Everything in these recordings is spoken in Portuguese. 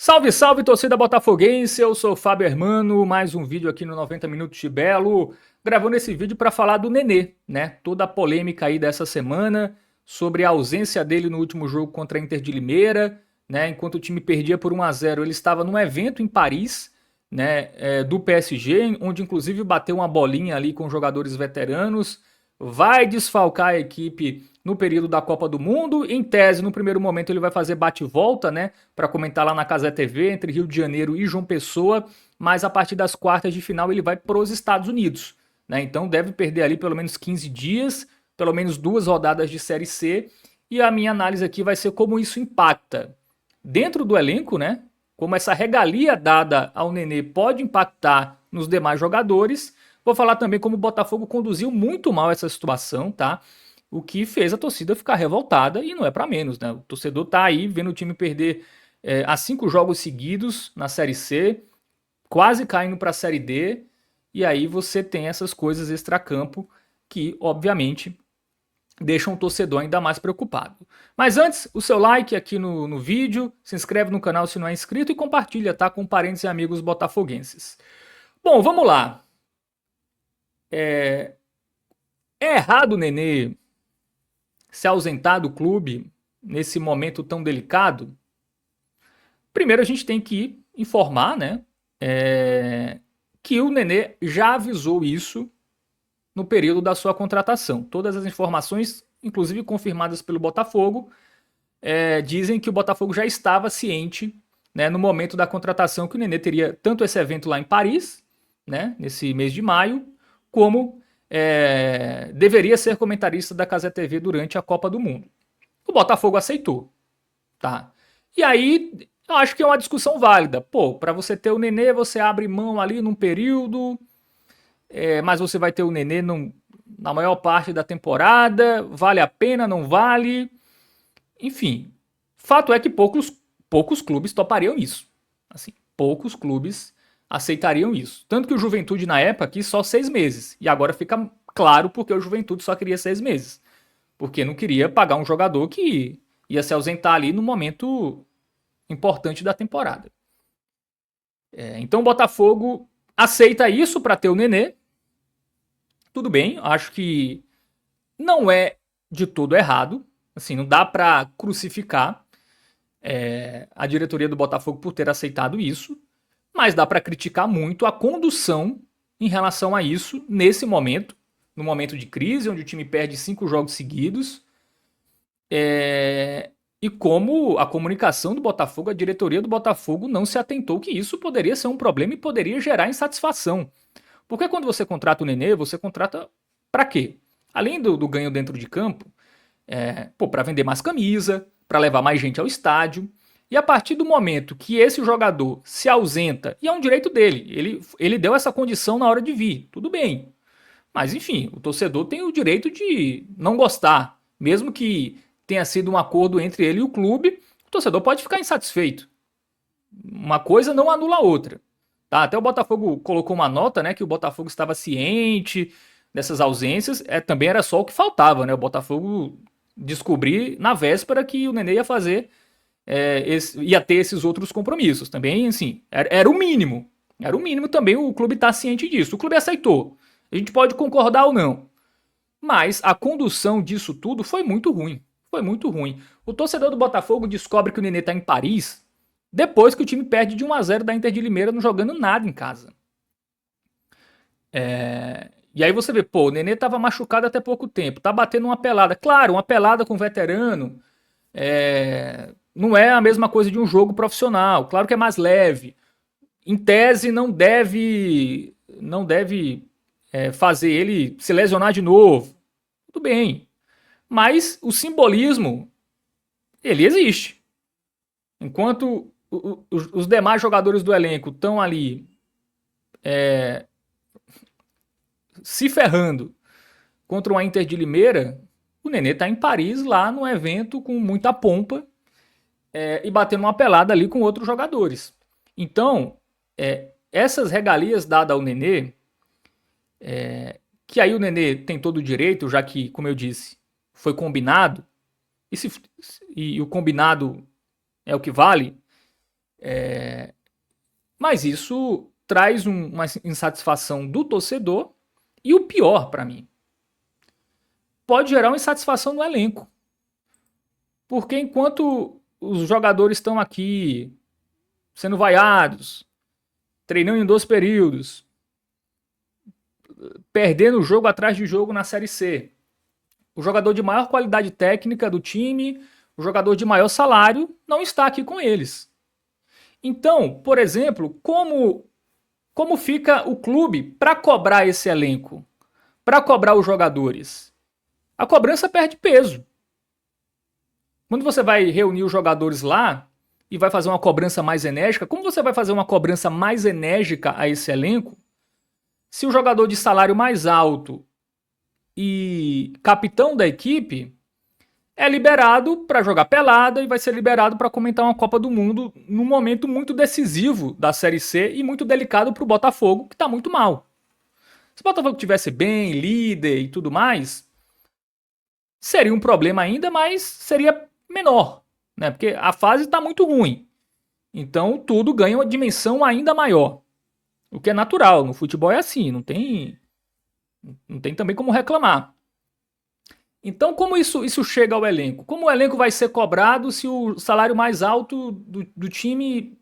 Salve, salve, torcida botafoguense, eu sou o Fábio Hermano, mais um vídeo aqui no 90 Minutos de Belo, gravando esse vídeo para falar do Nenê, né? Toda a polêmica aí dessa semana sobre a ausência dele no último jogo contra a Inter de Limeira, né? Enquanto o time perdia por 1-0, ele estava num evento em Paris, né? Do PSG, onde inclusive bateu uma bolinha ali com jogadores veteranos, vai desfalcar a equipe no período da Copa do Mundo. Em tese, no primeiro momento, ele vai fazer bate-volta, né? Para comentar lá na Cazé TV, entre Rio de Janeiro e João Pessoa. Mas a partir das quartas de final, ele vai para os Estados Unidos, né? Então deve perder ali pelo menos 15 dias, pelo menos 2 rodadas de Série C. E a minha análise aqui vai ser como isso impacta dentro do elenco, né? Como essa regalia dada ao Nenê pode impactar nos demais jogadores. Vou falar também como o Botafogo conduziu muito mal essa situação, tá? O que fez a torcida ficar revoltada e não é para menos, né? O torcedor tá aí vendo o time perder a 5 jogos seguidos na Série C, quase caindo para a Série D, e aí você tem essas coisas extracampo que, obviamente, deixam o torcedor ainda mais preocupado. Mas antes, o seu like aqui no vídeo, se inscreve no canal se não é inscrito e compartilha, tá? Com parentes e amigos botafoguenses. Bom, vamos lá. É errado o Nenê se ausentar do clube nesse momento tão delicado? Primeiro a gente tem que informar, né, que o Nenê já avisou isso no período da sua contratação. Todas as informações, inclusive confirmadas pelo Botafogo, dizem que o Botafogo já estava ciente, né, no momento da contratação, que o Nenê teria tanto esse evento lá em Paris, né, nesse mês de maio, como deveria ser comentarista da Cazé TV durante a Copa do Mundo. O Botafogo aceitou, tá? E aí, eu acho que é uma discussão válida. Pô, para você ter o Nenê, você abre mão ali num período, mas você vai ter o Nenê na maior parte da temporada, vale a pena, não vale? Enfim, fato é que poucos clubes topariam isso. Assim, poucos clubes aceitariam isso. Tanto que o Juventude na época quis só 6 meses. E agora fica claro porque o Juventude só queria 6 meses. Porque não queria pagar um jogador que ia se ausentar ali no momento importante da temporada. Então o Botafogo aceita isso para ter o Nenê. Tudo bem, acho que não é de todo errado. Assim, não dá para crucificar a diretoria do Botafogo por ter aceitado isso, mas dá para criticar muito a condução em relação a isso nesse momento, no momento de crise, onde o time perde 5 jogos seguidos, e como a comunicação do Botafogo, a diretoria do Botafogo não se atentou que isso poderia ser um problema e poderia gerar insatisfação. Porque quando você contrata o Nenê, você contrata para quê? Além do ganho dentro de campo, para vender mais camisa, para levar mais gente ao estádio. E a partir do momento que esse jogador se ausenta, e é um direito dele, ele deu essa condição na hora de vir, tudo bem. Mas enfim, o torcedor tem o direito de não gostar, mesmo que tenha sido um acordo entre ele e o clube, o torcedor pode ficar insatisfeito. Uma coisa não anula a outra. Tá? Até o Botafogo colocou uma nota, né, que o Botafogo estava ciente dessas ausências, também era só o que faltava, né? O Botafogo descobrir na véspera que o Nenê ia fazer, ia ter esses outros compromissos. Também, assim, era o mínimo. Era o mínimo também o clube estar ciente disso. O clube aceitou. A gente pode concordar ou não. Mas a condução disso tudo foi muito ruim. Foi muito ruim. O torcedor do Botafogo descobre que o Nenê está em Paris depois que o time perde de 1-0 da Inter de Limeira, não jogando nada em casa. E aí você vê, pô, o Nenê estava machucado até pouco tempo, tá batendo uma pelada. Claro, uma pelada com veterano não é a mesma coisa de um jogo profissional. Claro que é mais leve. Em tese, não deve fazer ele se lesionar de novo. Tudo bem. Mas o simbolismo, ele existe. Enquanto os demais jogadores do elenco estão ali se ferrando contra o Inter de Limeira, o Nenê tá em Paris lá no evento com muita pompa e batendo uma pelada ali com outros jogadores. Então, essas regalias dadas ao Nenê, que aí o Nenê tem todo o direito, já que, como eu disse, foi combinado, e o combinado é o que vale, Mas isso traz uma insatisfação do torcedor e o pior para mim, pode gerar uma insatisfação no elenco. Porque enquanto os jogadores estão aqui sendo vaiados, treinando em 2 períodos, perdendo jogo atrás de jogo na Série C, o jogador de maior qualidade técnica do time, o jogador de maior salário, não está aqui com eles. Então, por exemplo, como fica o clube para cobrar esse elenco? Para cobrar os jogadores? A cobrança perde peso. Quando você vai reunir os jogadores lá e vai fazer uma cobrança mais enérgica, como você vai fazer uma cobrança mais enérgica a esse elenco se o jogador de salário mais alto e capitão da equipe é liberado para jogar pelada e vai ser liberado para comentar uma Copa do Mundo num momento muito decisivo da Série C e muito delicado para o Botafogo, que está muito mal. Se o Botafogo tivesse bem, líder e tudo mais, seria um problema ainda, mas seria menor, né? Porque a fase está muito ruim. Então tudo ganha uma dimensão ainda maior. O que é natural, no futebol é assim, não tem também como reclamar. Então, como isso chega ao elenco? Como o elenco vai ser cobrado se o salário mais alto do time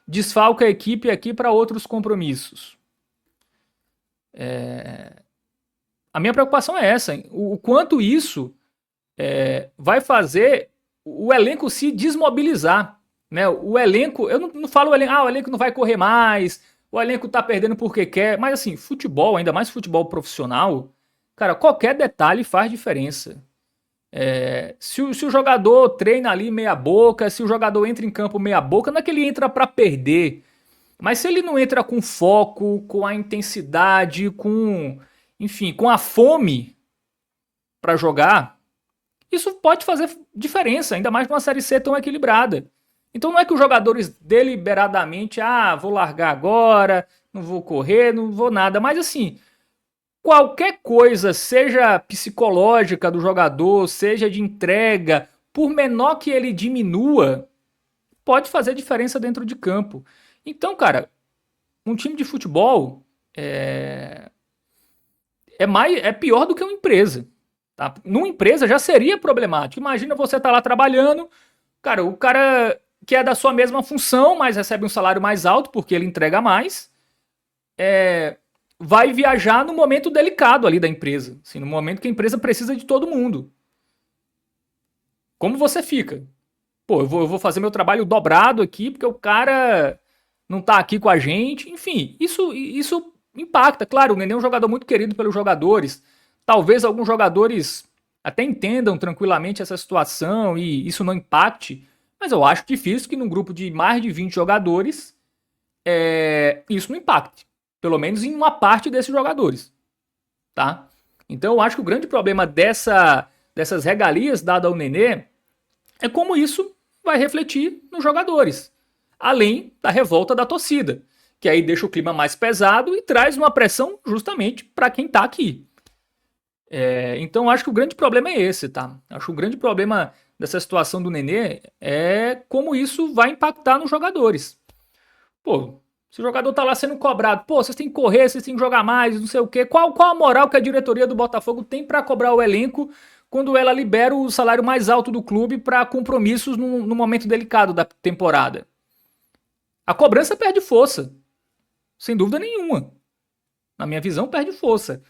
desfalca a equipe aqui para outros compromissos? A minha preocupação é essa, hein? O quanto isso vai fazer o elenco se desmobilizar. Né? O elenco, eu não falo o elenco não vai correr mais, o elenco tá perdendo porque quer, mas assim, futebol, ainda mais futebol profissional, cara, qualquer detalhe faz diferença. Se o jogador treina ali meia boca, se o jogador entra em campo meia boca, não é que ele entra para perder, mas se ele não entra com foco, com a intensidade, enfim, com a fome para jogar, isso pode fazer diferença, ainda mais numa Série C tão equilibrada. Então não é que os jogadores deliberadamente, vou largar agora, não vou correr, não vou nada, mas assim, qualquer coisa, seja psicológica do jogador, seja de entrega, por menor que ele diminua, pode fazer diferença dentro de campo. Então, cara, um time de futebol é pior do que uma empresa. Tá? Numa empresa já seria problemático. Imagina você tá lá trabalhando, cara, o cara que é da sua mesma função, mas recebe um salário mais alto porque ele entrega mais, vai viajar no momento delicado ali da empresa, assim, no momento que a empresa precisa de todo mundo. Como você fica? Pô, eu vou fazer meu trabalho dobrado aqui porque o cara não tá aqui com a gente. Enfim, isso impacta. Claro, o Nenê é um jogador muito querido pelos jogadores. Talvez alguns jogadores até entendam tranquilamente essa situação e isso não impacte, mas eu acho difícil que num grupo de mais de 20 jogadores isso não impacte. Pelo menos em uma parte desses jogadores. Tá? Então eu acho que o grande problema dessas regalias dadas ao Nenê é como isso vai refletir nos jogadores. Além da revolta da torcida, que aí deixa o clima mais pesado e traz uma pressão justamente para quem está aqui. Então acho que o grande problema é esse, tá? Acho que o grande problema dessa situação do Nenê é como isso vai impactar nos jogadores. Pô, se o jogador tá lá sendo cobrado, pô, vocês têm que correr, vocês têm que jogar mais, não sei o quê. Qual a moral que a diretoria do Botafogo tem para cobrar o elenco quando ela libera o salário mais alto do clube para compromissos no momento delicado da temporada? A cobrança perde força, sem dúvida nenhuma. Na minha visão, perde força.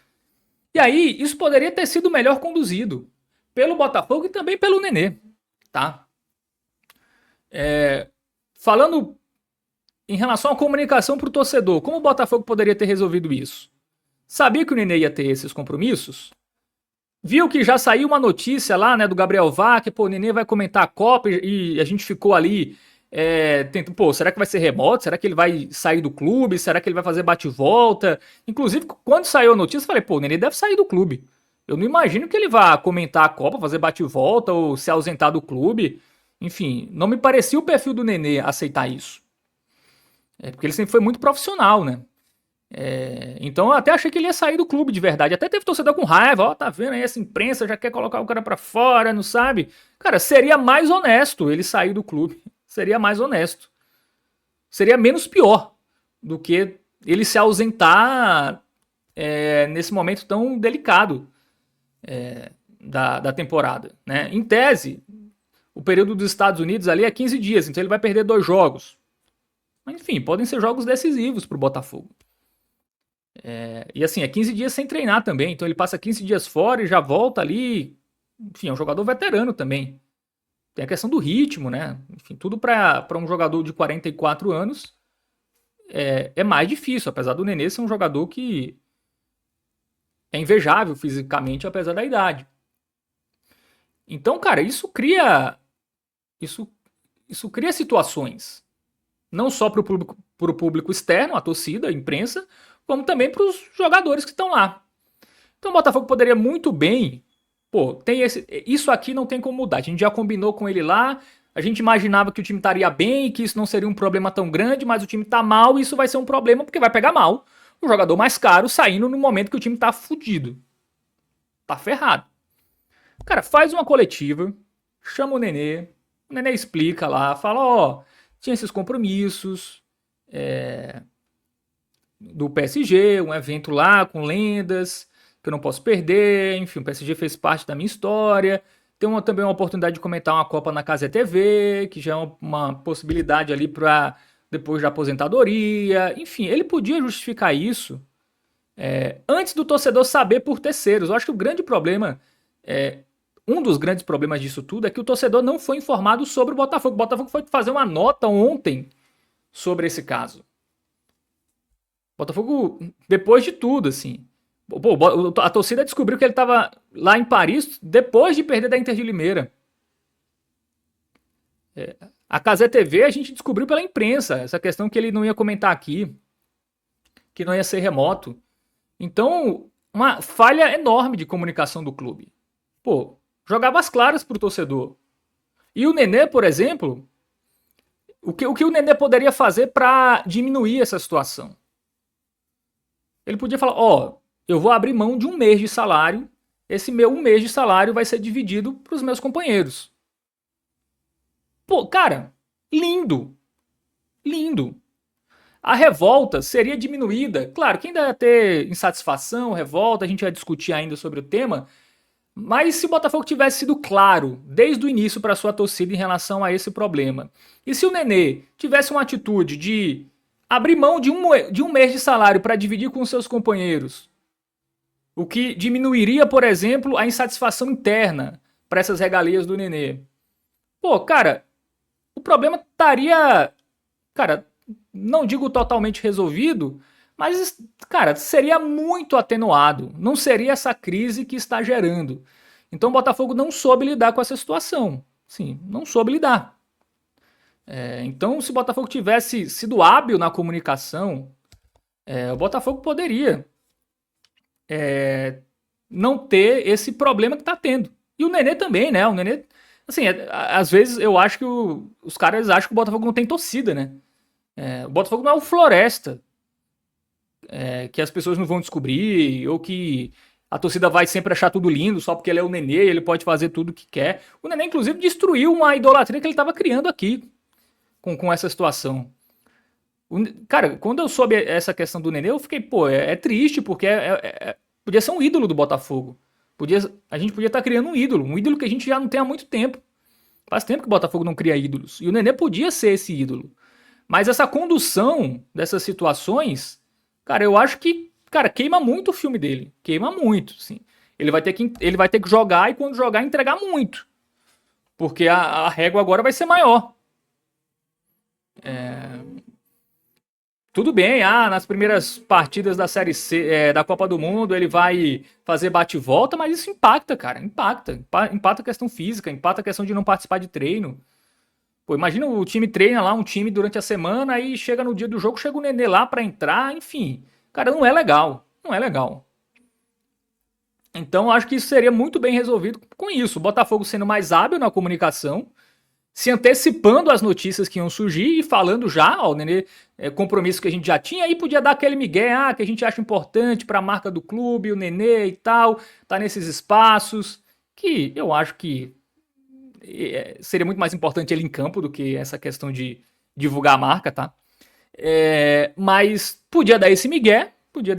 E aí, isso poderia ter sido melhor conduzido pelo Botafogo e também pelo Nenê, tá? Falando em relação à comunicação para o torcedor, como o Botafogo poderia ter resolvido isso? Sabia que o Nenê ia ter esses compromissos? Viu que já saiu uma notícia lá, né, do Gabriel Vá, que, pô, o Nenê vai comentar a Copa e a gente ficou ali tentando, pô, será que vai ser remoto? Será que ele vai sair do clube? Será que ele vai fazer bate-volta? Inclusive, quando saiu a notícia, eu falei, pô, o Nenê deve sair do clube. Eu não imagino que ele vá comentar a Copa, fazer bate-volta ou se ausentar do clube. Enfim, não me parecia o perfil do Nenê aceitar isso. Porque ele sempre foi muito profissional, né? Então eu até achei que ele ia sair do clube de verdade. Até teve torcedor com raiva, ó, tá vendo aí essa imprensa já quer colocar o cara pra fora, não sabe? Cara, seria mais honesto ele sair do clube. Seria mais honesto. seria menos pior do que ele se ausentar nesse momento tão delicado da temporada, né? Em tese, o período dos Estados Unidos ali é 15 dias, então ele vai perder 2 jogos. Mas, enfim, podem ser jogos decisivos para o Botafogo. E assim, é 15 dias sem treinar também, então ele passa 15 dias fora e já volta ali. Enfim, é um jogador veterano também. Tem a questão do ritmo, né? Enfim, tudo para um jogador de 44 anos é mais difícil, apesar do Nenê ser um jogador que é invejável fisicamente, apesar da idade. Então, cara, isso, isso cria situações, não só para o público externo, a torcida, a imprensa, como também para os jogadores que estão lá. Então o Botafogo poderia muito bem, pô, isso aqui não tem como mudar. A gente já combinou com ele lá, a gente imaginava que o time estaria bem, que isso não seria um problema tão grande, mas o time tá mal e isso vai ser um problema porque vai pegar mal o jogador mais caro saindo no momento que o time tá fudido. Tá ferrado. Cara, faz uma coletiva, chama o Nenê explica lá, fala, ó, tinha esses compromissos do PSG, um evento lá com lendas, que eu não posso perder, enfim, o PSG fez parte da minha história. Tem também uma oportunidade de comentar uma Copa na Casa TV, que já é uma possibilidade ali para depois da aposentadoria. Enfim, ele podia justificar isso antes do torcedor saber por terceiros. Eu acho que o grande problema, um dos grandes problemas disso tudo é que o torcedor não foi informado sobre o Botafogo. O Botafogo foi fazer uma nota ontem sobre esse caso. O Botafogo, depois de tudo, assim. Pô, a torcida descobriu que ele estava lá em Paris depois de perder da Inter de Limeira. A Casé TV a gente descobriu pela imprensa essa questão que ele não ia comentar aqui, que não ia ser remoto. Então, uma falha enorme de comunicação do clube. Pô, jogava as claras pro torcedor. E o Nenê, por exemplo, o que o Nenê poderia fazer para diminuir essa situação? Ele podia falar, ó, eu vou abrir mão de um mês de salário, esse meu um mês de salário vai ser dividido para os meus companheiros. Pô, cara, lindo, lindo. A revolta seria diminuída. Claro que ainda ia ter insatisfação, revolta, a gente vai discutir ainda sobre o tema. Mas se o Botafogo tivesse sido claro desde o início para sua torcida em relação a esse problema, e se o Nenê tivesse uma atitude de abrir mão de um mês de salário para dividir com seus companheiros, o que diminuiria, por exemplo, a insatisfação interna para essas regalias do Nenê. Pô, cara, o problema estaria, cara, não digo totalmente resolvido, mas, cara, seria muito atenuado. Não seria essa crise que está gerando. Então o Botafogo não soube lidar com essa situação. Sim, não soube lidar. Então, se o Botafogo tivesse sido hábil na comunicação, o Botafogo poderia não ter esse problema que está tendo. E o Nenê também, né? O Nenê, assim, às vezes eu acho que os caras acham que o Botafogo não tem torcida, né? O Botafogo não é o Floresta, que as pessoas não vão descobrir, ou que a torcida vai sempre achar tudo lindo só porque ele é o Nenê e ele pode fazer tudo o que quer. O Nenê, inclusive, destruiu uma idolatria que ele estava criando aqui com essa situação. Cara, quando eu soube essa questão do Nenê, eu fiquei, pô, é triste, porque podia ser um ídolo do Botafogo. A gente podia estar criando um ídolo que a gente já não tem há muito tempo. Faz tempo que o Botafogo não cria ídolos. E o Nenê podia ser esse ídolo. Mas essa condução dessas situações, cara, eu acho que, cara, queima muito o filme dele. Queima muito, sim. Ele vai ter que jogar e quando jogar entregar muito. Porque a régua agora vai ser maior. Tudo bem, nas primeiras partidas da Série C, da Copa do Mundo, ele vai fazer bate-volta, mas isso impacta, cara. Impacta a questão física, impacta a questão de não participar de treino. Pô, imagina o time treina lá, um time durante a semana, aí chega no dia do jogo, chega o Nenê lá pra entrar, enfim. Cara, não é legal. Não é legal. Então, eu acho que isso seria muito bem resolvido com isso. O Botafogo sendo mais hábil na comunicação, se antecipando as notícias que iam surgir e falando já, ó, o Nenê, compromisso que a gente já tinha, aí podia dar aquele migué, que a gente acha importante para a marca do clube, o Nenê e tal, tá nesses espaços, que eu acho que seria muito mais importante ele em campo do que essa questão de divulgar a marca, tá? Mas podia dar esse migué, podia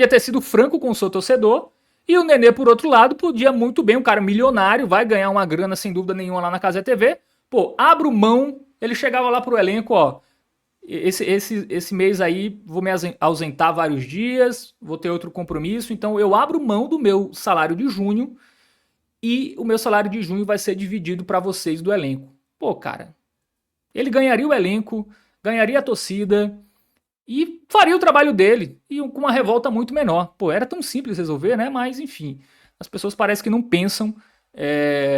ter sido franco com o seu torcedor. E o Nenê, por outro lado, podia muito bem, um cara milionário, vai ganhar uma grana sem dúvida nenhuma lá na Cazé TV. Pô, abro mão, ele chegava lá pro elenco, ó, esse mês aí vou me ausentar vários dias, vou ter outro compromisso, então eu abro mão do meu salário de junho e o meu salário de junho vai ser dividido para vocês do elenco. Pô, cara, ele ganharia o elenco, ganharia a torcida e faria o trabalho dele e com uma revolta muito menor. Pô, era tão simples resolver, né? Mas enfim, as pessoas parecem que não pensam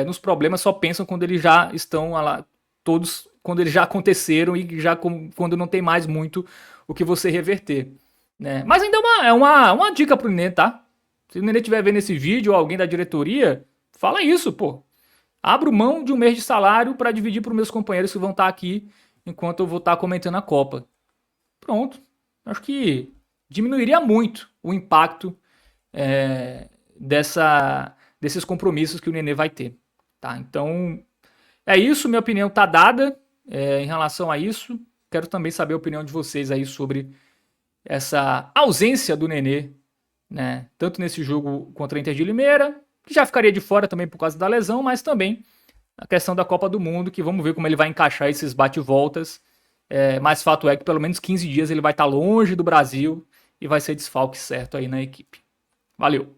nos problemas, só pensam quando eles já estão lá, todos, quando eles já aconteceram e já quando não tem mais muito o que você reverter. Né? Mas ainda é uma dica pro Nenê, tá? Se o Nenê estiver vendo esse vídeo ou alguém da diretoria, fala isso, pô. Abro mão de um mês de salário para dividir para os meus companheiros que vão estar aqui enquanto eu vou estar comentando a Copa. Pronto. Acho que diminuiria muito o impacto desses compromissos que o Nenê vai ter. Tá? Então, é isso. Minha opinião está dada em relação a isso. Quero também saber a opinião de vocês aí sobre essa ausência do Nenê, né? Tanto nesse jogo contra a Inter de Limeira, que já ficaria de fora também por causa da lesão, mas também a questão da Copa do Mundo, que vamos ver como ele vai encaixar esses bate-voltas. Mas fato é que pelo menos 15 dias ele vai estar longe do Brasil e vai ser desfalque certo aí na equipe. Valeu!